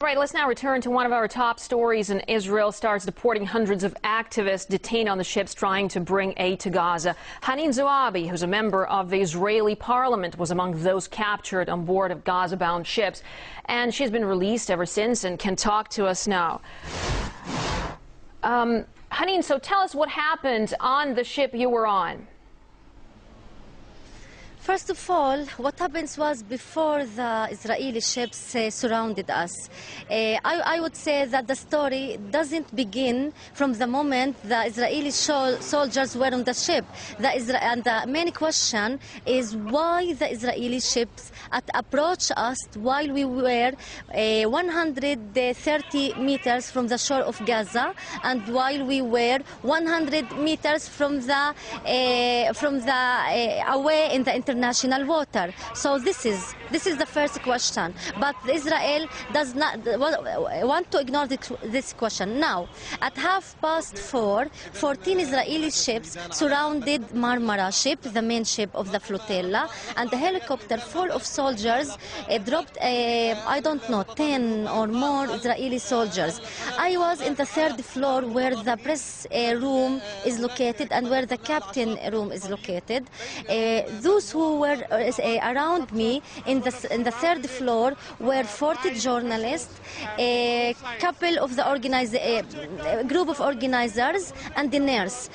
Right, let's now return to one of our top stories. And Israel starts deporting hundreds of activists detained on the ships trying to bring aid to Gaza. Hανίν Ζουάμπι, who's a member of the Israeli parliament, was among those captured on board of Gaza-bound ships. And she's been released ever since and can talk to us now. Hανίν, so tell us what happened on the ship you were on. First of all, what happened was before the Israeli ships surrounded us. I would say that the story doesn't begin from the moment the Israeli soldiers were on the ship. And the main question is why the Israeli ships approached us while we were 130 meters from the shore of Gaza, and while we were 100 meters from the away in the international water. So this is the first question. But Israel does not want to ignore this question. Now, at 4:30, 14 Israeli ships surrounded Marmara ship, the main ship of the flotilla, and the helicopter full of soldiers dropped, I don't know, 10 or more Israeli soldiers. I was in the third floor where the press room is located and where the captain room is located. Those who were around me in the third floor were 40 journalists, a couple of the group of organizers, and the nurse.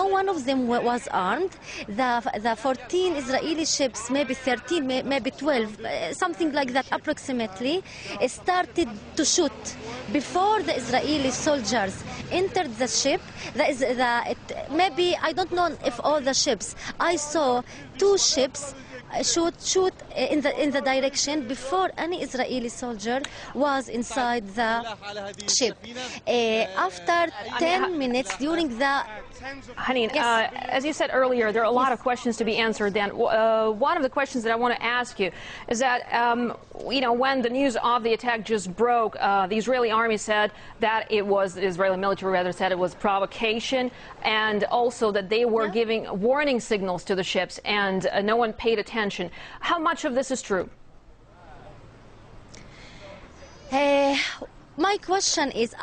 No one of them was armed. The 14 Israeli ships, maybe 13, maybe 12, something like that approximately, started to shoot. Before the Israeli soldiers entered the ship, maybe, I don't know if all the ships, I saw 2 ships shoot in the direction before any Israeli soldier was inside the ship. After 10 minutes during the... Hανίν, yes. As you said earlier, there are a lot of questions to be answered then. One of the questions that I want to ask you is that, when the news of the attack just broke, the Israeli army said that it was, the Israeli military rather said it was provocation, and also that they were giving warning signals to the ships, and no one paid attention. How much of this is true? My question is,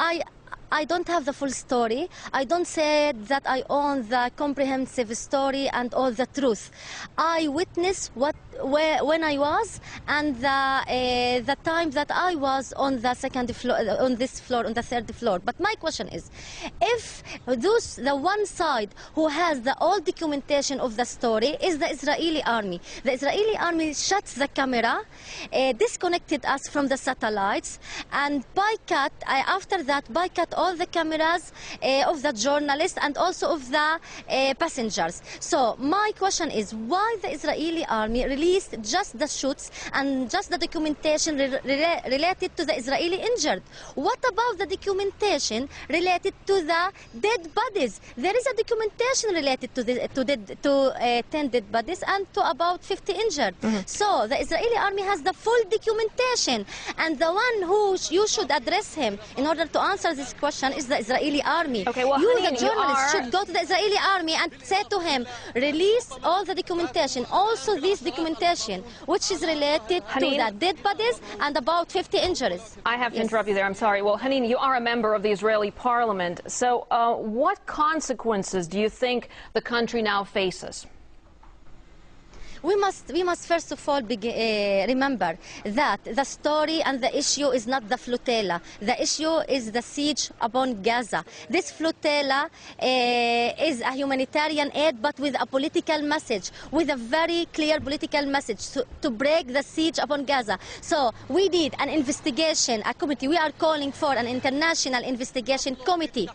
I don't have the full story. I don't say that I own the comprehensive story and all the truth. I witnessed when I was and the time that I was on the second floor, on this floor, on the third floor. But my question is, if the one side who has the all documentation of the story is the Israeli army. The Israeli army shuts the camera, disconnected us from the satellites, and after that boycott all the cameras of the journalists and also of the passengers. So my question is, why the Israeli army released just the shoots and just the documentation related to the Israeli injured? What about the documentation related to the dead bodies? There is a documentation related to 10 dead bodies and to about 50 injured. So the Israeli army has the full documentation, and the one who you should address him in order to answer this question is the Israeli army. Okay, well, you, Hανίν, the journalist, should go to the Israeli army and say to him, release all the documentation, also this documentation, which is related Hανίn, to the dead bodies and about 50 injuries. I have to interrupt you there. I'm sorry. Well, Hανίn, you are a member of the Israeli parliament. So what consequences do you think the country now faces? We must first of all remember that the story and the issue is not the flotilla. The issue is the siege upon Gaza. This flotilla is a humanitarian aid, but with a political message, with a very clear political message to break the siege upon Gaza. So we need an investigation, a committee. We are calling for an international investigation committee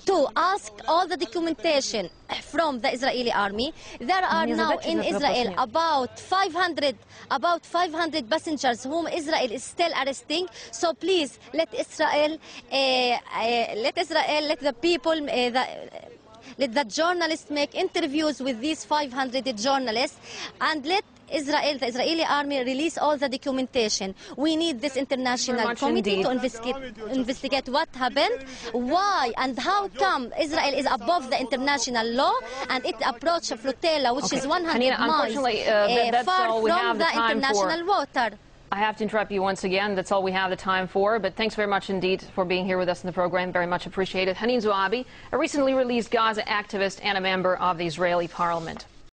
to ask all the documentation from the Israeli army. There are now in Israel about 500 passengers whom Israel is still arresting. So please let the people, let the journalists make interviews with these 500 journalists, and let the Israeli army release all the documentation. We need this international committee to investigate what happened, why and how come Israel is above the international law and it approached a flotilla which is 100 miles far from the international water. I have to interrupt you once again. That's all we have the time for. But thanks very much indeed for being here with us in the program. Very much appreciated. Hanīn Zouabi, a recently released Gaza activist and a member of the Israeli parliament.